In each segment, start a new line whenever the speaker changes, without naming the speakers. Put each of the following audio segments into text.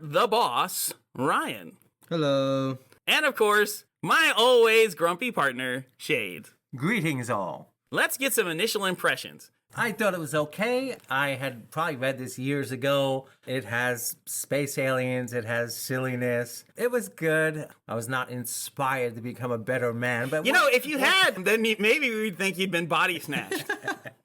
the boss, Ryan.
Hello.
And of course, my always grumpy partner, Shades.
Greetings all.
Let's get some initial impressions.
I thought it was okay. I had probably read this years ago. It has space aliens. It has silliness. It was good. I was not inspired to become a better man. But
if you had, then maybe we'd think you'd been body snatched.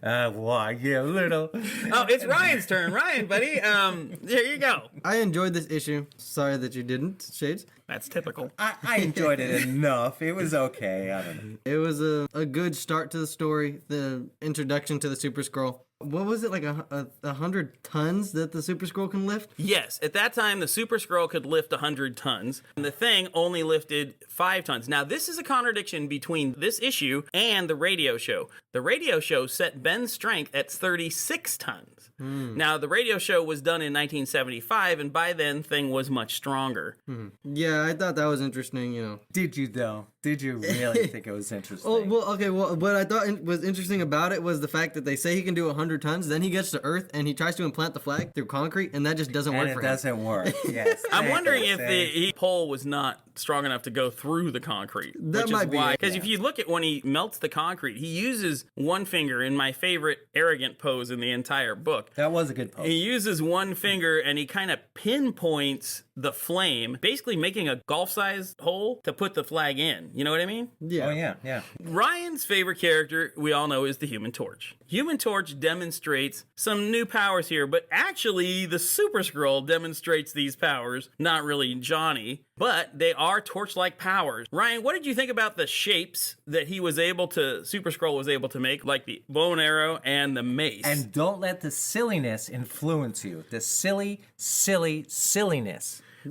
Why? Yeah, little.
Oh, it's Ryan's turn. Ryan, buddy. There you go.
I enjoyed this issue. Sorry that you didn't, Shades.
That's typical.
I enjoyed it enough. It was okay. I don't know.
It was a good start to the story. The introduction to the Super Skrull. What was it, like 100 tons that the Super Skrull can lift?
Yes, at that time, the Super Skrull could lift 100 tons, and the Thing only lifted 5 tons. Now, this is a contradiction between this issue and the radio show. The radio show set Ben's strength at 36 tons. Now, the radio show was done in 1975, and by then, Thing was much stronger.
Yeah, I thought that was interesting,
Did you, though? Did you really think it was interesting?
Oh, well, okay, well, what I thought was interesting about it was the fact that they say he can do 100 tons, then he gets to Earth and he tries to implant the flag through concrete, and that just doesn't work for him.
It doesn't work, yes.
I'm wondering if the pole was not strong enough to go through the concrete.
That might be it.
Because if you look at when he melts the concrete, he uses one finger in my favorite arrogant pose in the entire book.
That was a good pose.
He uses one finger and he kind of pinpoints the flame, basically making a golf-sized hole to put the flag in. You know what I mean?
Yeah.
Oh, yeah.
Ryan's favorite character, we all know, is the Human Torch. Human Torch demonstrates some new powers here, but actually the Super Skrull demonstrates these powers, not really Johnny, but they are torch-like powers. Ryan, what did you think about the shapes that Super Skrull was able to make, like the bow and arrow and the mace?
And don't let the silliness influence you. The silliness.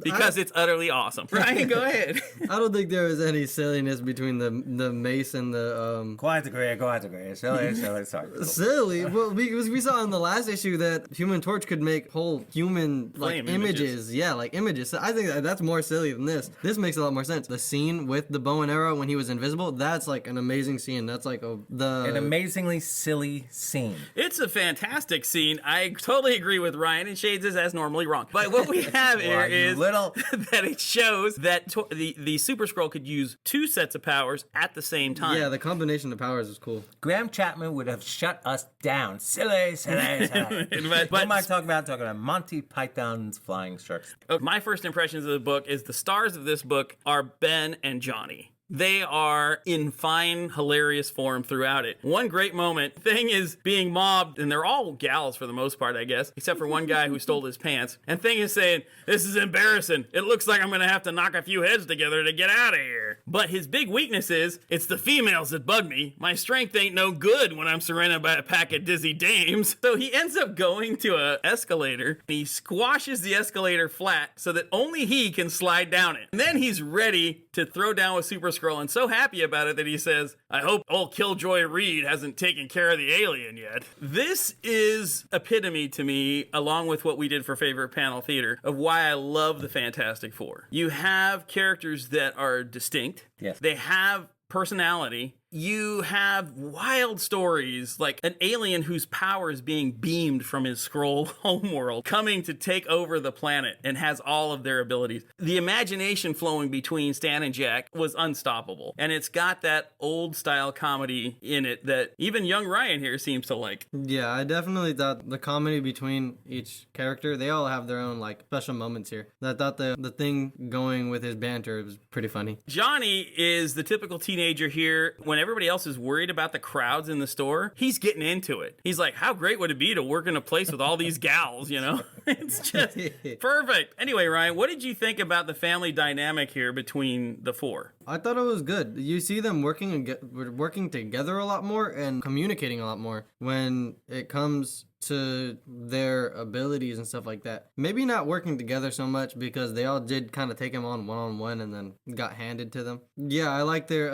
Because it's utterly awesome. Ryan, go ahead.
I don't think there was any silliness between the mace and the
Quite agree. Silly, sorry.
silly. Well, because we saw in the last issue that Human Torch could make whole human
Flame
images. Yeah, like images. So I think that's more silly than this. This makes a lot more sense. The scene with the bow and arrow when he was invisible, that's like an amazing scene. That's like an
amazingly silly scene.
It's a fantastic scene. I totally agree with Ryan, and Shades is as normally wrong. But what we have here is that it shows that the Super Skrull could use 2 sets of powers at the same time.
Yeah, the combination of powers is cool.
Graham Chapman would have shut us down. Silly. What am I talking about? I'm talking about Monty Python's Flying Sharks.
My first impressions of the book is the stars of this book are Ben and Johnny. They are in fine, hilarious form throughout it. One great moment, Thing is being mobbed, and they're all gals for the most part, I guess, except for one guy who stole his pants. And Thing is saying, "This is embarrassing. It looks like I'm going to have to knock a few heads together to get out of here." But his big weakness is, it's the females that bug me. My strength ain't no good when I'm surrounded by a pack of dizzy dames. So he ends up going to an escalator. He squashes the escalator flat so that only he can slide down it. And then he's ready to throw down with Super Skrull, and so happy about it that he says, "I hope old Killjoy Reed hasn't taken care of the alien yet." This is epitome to me, along with what we did for Favorite Panel Theater, of why I love the Fantastic Four. You have characters that are distinct.
Yes.
They have personality. You have wild stories like an alien whose power is being beamed from his Skrull homeworld coming to take over the planet and has all of their abilities. The imagination flowing between Stan and Jack was unstoppable. And it's got that old style comedy in it that even young Ryan here seems to like.
Yeah, I definitely thought the comedy between each character, they all have their own like special moments here. I thought the Thing going with his banter was pretty funny.
Johnny is the typical teenager here. When everybody else is worried about the crowds in the store, he's getting into it. He's like, how great would it be to work in a place with all these gals, It's just perfect. Anyway, Ryan, what did you think about the family dynamic here between the four?
I thought it was good. You see them working together a lot more and communicating a lot more when it comes to their abilities and stuff like that. Maybe not working together so much because they all did kind of take him on one-on-one and then got handed to them. Yeah, I like their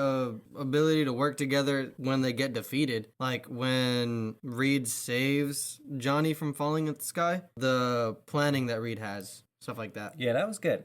ability to work together when they get defeated. Like when Reed saves Johnny from falling in the sky. The planning that Reed has. Stuff like that.
Yeah, that was good.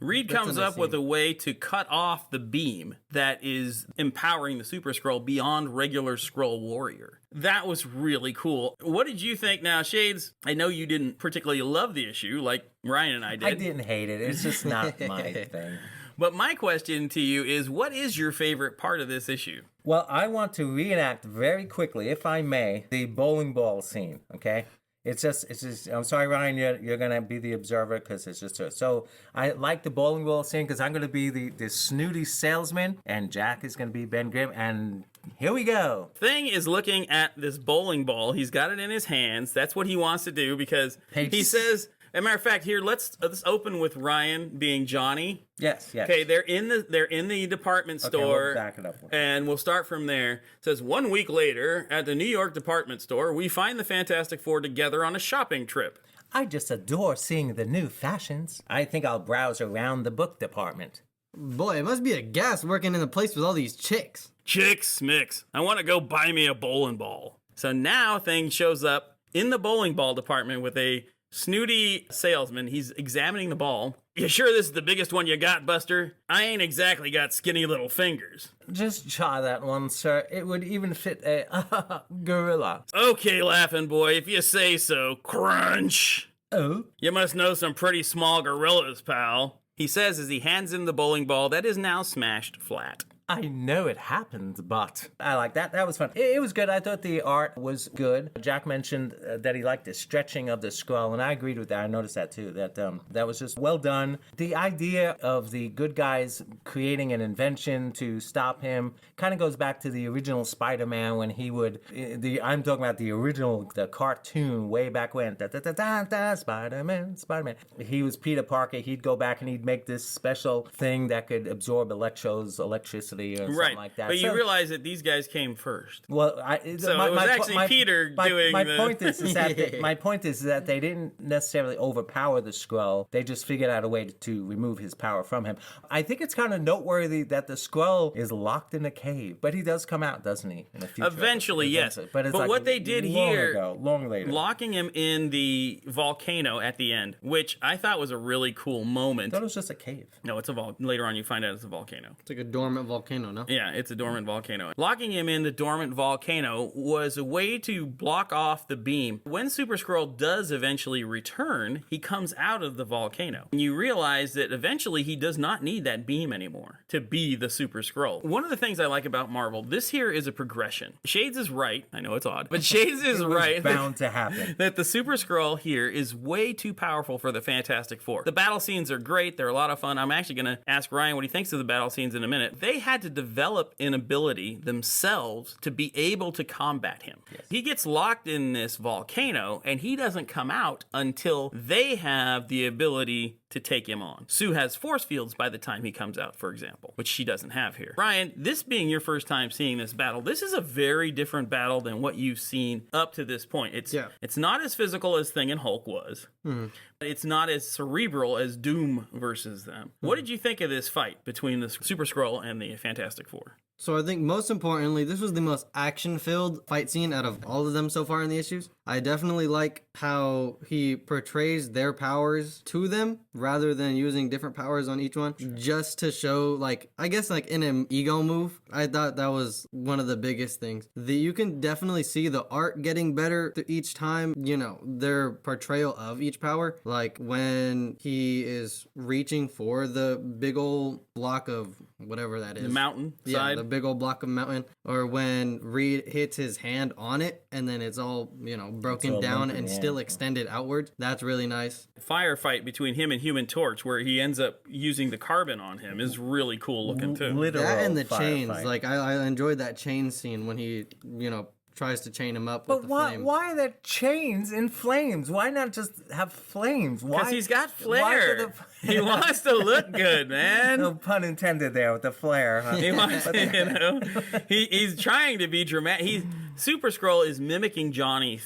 Reed
That's
comes
a nice
up with
scene.
a way to cut off the beam that is empowering the Super Skrull beyond regular Skrull warrior. That was really cool. What did you think now, Shades? I know you didn't particularly love the issue like Ryan and I did.
I didn't hate it. It's just not my thing.
But my question to you is, what is your favorite part of this issue?
Well, I want to reenact very quickly, if I may, the bowling ball scene, okay? It's just, I'm sorry, Ryan, you're going to be the observer because it's just, so I like the bowling ball scene because I'm going to be the snooty salesman and Jack is going to be Ben Grimm, and here we go.
Thing is looking at this bowling ball. He's got it in his hands. That's what he wants to do because he says, as a matter of fact, here, let's open with Ryan being Johnny.
Yes.
Okay, they're in the department store.
We'll back it up.
And we'll start from there. It says 1 week later at the New York department store, we find the Fantastic Four together on a shopping trip.
I just adore seeing the new fashions. I think I'll browse around the book department.
Boy, it must be a gas working in a place with all these chicks.
Chicks mix. I want to go buy me a bowling ball. So now Thing shows up in the bowling ball department with a snooty salesman. He's examining the ball. You sure this is the biggest one you got, Buster? I ain't exactly got skinny little fingers.
Just try that one, sir. It would even fit a gorilla.
Okay, laughing boy, if you say so. Crunch.
Oh?
You must know some pretty small gorillas, pal. He says as he hands him the bowling ball that is now smashed flat.
I know it happened, but I like that. That was fun. It was good. I thought the art was good. Jack mentioned that he liked the stretching of the Skrull, and I agreed with that. I noticed that too. That was just well done. The idea of the good guys creating an invention to stop him kind of goes back to the original Spider-Man when he would. I'm talking about the cartoon way back when. Spider-Man. He was Peter Parker. He'd go back and he'd make this special thing that could absorb electricity. Or something like that.
But you realize that these guys came first.
Well,
it was actually Peter doing
my
the...
point is that my point is that they didn't necessarily overpower the Skrull. They just figured out a way to remove his power from him. I think it's kind of noteworthy that the Skrull is locked in a cave, but he does come out, doesn't he? In the future.
Eventually, yes.
But it's
what they did
long later,
locking him in the volcano at the end, which I thought was a really cool moment.
I thought it was just a cave.
No, it's later on you find out it's a volcano.
It's like a dormant volcano, no?
Yeah, it's a dormant volcano. Locking him in the dormant volcano was a way to block off the beam. When Super Skrull does eventually return, he comes out of the volcano. And you realize that eventually he does not need that beam anymore to be the Super Skrull. One of the things I like about Marvel, this here is a progression. Shades is right. I know it's odd, but Shades is right.
Bound to happen.
That the Super Skrull here is way too powerful for the Fantastic Four. The battle scenes are great. They're a lot of fun. I'm actually going to ask Ryan what he thinks of the battle scenes in a minute. They had to develop an ability themselves to be able to combat him. Yes. He gets locked in this volcano and he doesn't come out until they have the ability to take him on. Sue has force fields by the time he comes out, for example, which she doesn't have here. Ryan, this being your first time seeing this battle, this is a very different battle than what you've seen up to this point. It's not as physical as Thing and Hulk was. But it's not as cerebral as Doom versus them. What did you think of this fight between the Super Skrull and the Fantastic Four?
So I think most importantly, this was the most action-filled fight scene out of all of them so far in the issues. I definitely like how he portrays their powers to them rather than using different powers on each one, just to show, I guess in an ego move. I thought that was one of the biggest things. You can definitely see the art getting better each time, their portrayal of each power. Like when he is reaching for the big old block of whatever that is.
The mountain side?
Yeah, the big old block of mountain. Or when Reed hits his hand on it and then it's all, broken down and still extended outwards. That's really nice.
Firefight between him and Human Torch where he ends up using the carbon on him is really cool looking too.
Literal
that and the chains.
fight.
I enjoyed that chain scene when he, tries to chain him up with the flame.
Why are there chains in flames? Why not just have flames?
Because he's got flair. He wants to look good, man.
No pun intended there with the flare. Huh?
He wants, he's trying to be dramatic. Super Skrull is mimicking Johnny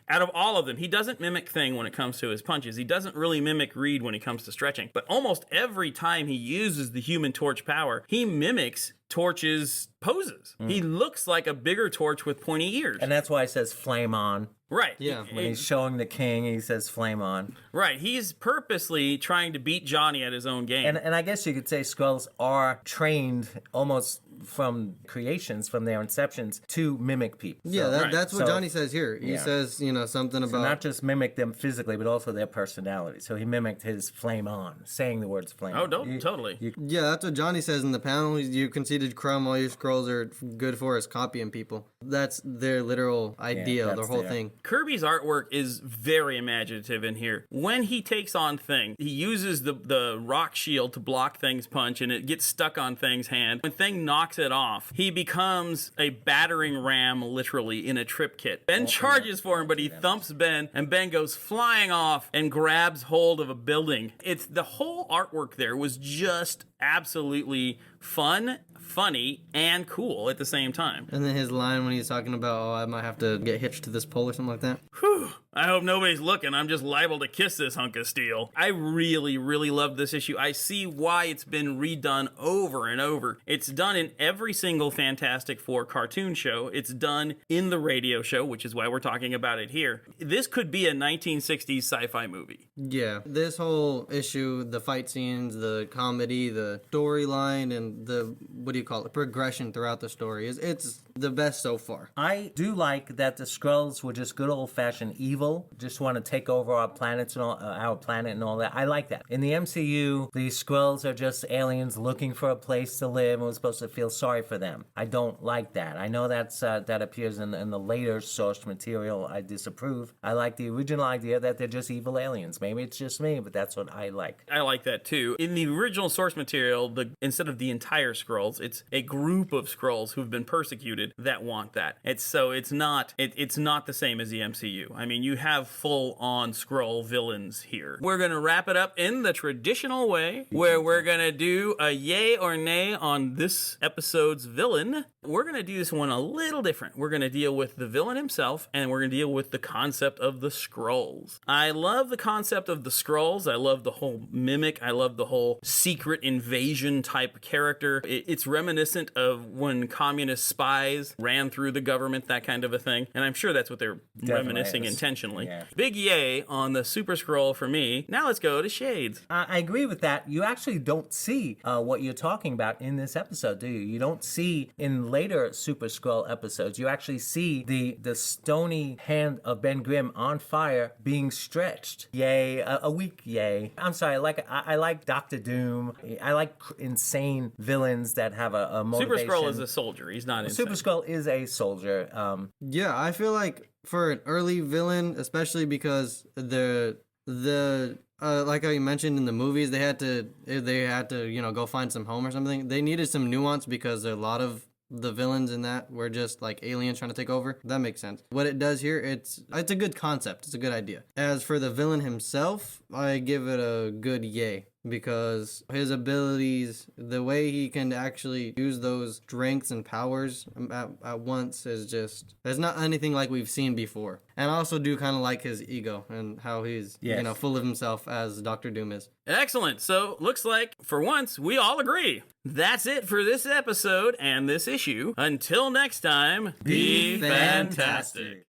out of all of them. He doesn't mimic Thing when it comes to his punches. He doesn't really mimic Reed when it comes to stretching. But almost every time he uses the Human Torch power, he mimics Torch's poses. He looks like a bigger Torch with pointy ears.
And that's why it says flame on.
Right.
Yeah.
When he's showing the king, he says flame on.
Right. He's purposely trying to beat Johnny at his own game.
And I guess you could say Skrulls are trained almost from creations, from their inceptions, to mimic people.
Yeah,
So-
Right.
that's what
So-
Johnny says here. He
Yeah.
says, something
So
about
not just mimic them physically, but also their personality. So he mimicked his flame on, saying the words flame
Oh,
on.
don't totally.
Yeah, that's what Johnny says in the panel. You conceded Crumb, all your Skrulls are good for is copying people. That's their literal idea, their
that's
whole
their-
thing.
Kirby's artwork is very imaginative in here. When he takes on Thing, he uses the rock shield to block Thing's punch, and it gets stuck on Thing's hand. When Thing knocks it off, he becomes a battering ram, literally, in a trip kit. Ben charges for him, but he thumps Ben, and Ben goes flying off and grabs hold of a building. It's the whole artwork there was just absolutely fun, funny, and cool at the same time.
And then his line when he's talking about, I might have to get hitched to this pole or something like that.
Whew. I hope nobody's looking. I'm just liable to kiss this hunk of steel. I really, really love this issue. I see why it's been redone over and over. It's done in every single Fantastic Four cartoon show. It's done in the radio show, which is why we're talking about it here. This could be a 1960s sci-fi movie.
Yeah, this whole issue, the fight scenes, the comedy, the storyline, and the, progression throughout the story, it's the best so far.
I do like that the Skrulls were just good old-fashioned evil, just want to take over our planets and all, our planet and all that. I like that. In the MCU, the Skrulls are just aliens looking for a place to live, and we're supposed to feel sorry for them. I don't like that. I know that appears in the later source material. I disapprove. I like the original idea that they're just evil aliens. Maybe it's just me, but that's what I like.
I like that too. In the original source material, instead of the entire Skrulls, it's a group of Skrulls who've been persecuted that want that. It's not the same as the MCU. I mean, you have full-on Skrull villains here. We're gonna wrap it up in the traditional way, where we're gonna do a yay or nay on this episode's villain. We're gonna do this one a little different. We're gonna deal with the villain himself, and we're gonna deal with the concept of the Skrulls. I love the concept of the Skrulls. I love the whole mimic. I love the whole secret invasion type character. It's reminiscent of when communist spies ran through the government, that kind of a thing. And I'm sure that's what they're reminiscing
is.
intentionally.
Yeah.
Big yay on the Super Skrull for me. Now let's go to Shades.
I agree with that. You actually don't see what you're talking about in this episode, do you? You don't see in later Super Skrull episodes. You actually see the stony hand of Ben Grimm on fire being stretched. Yay, a weak yay. I'm sorry. I like Doctor Doom. I like insane villains that have a motivation.
Super Skrull is a soldier. He's not insane.
Super Skrull is a soldier.
Yeah, I feel like for an early villain, especially because the like how you mentioned in the movies, they had to go find some home or something. They needed some nuance because a lot of the villains in that were just like aliens trying to take over. That makes sense. What it does here, it's a good concept. It's a good idea. As for the villain himself, I give it a good yay. Because his abilities, the way he can actually use those strengths and powers at once is just, there's not anything like we've seen before. And I also do kind of like his ego and how he's, full of himself as Dr. Doom is.
Excellent. So, looks like, for once, we all agree. That's it for this episode and this issue. Until next time, be fantastic.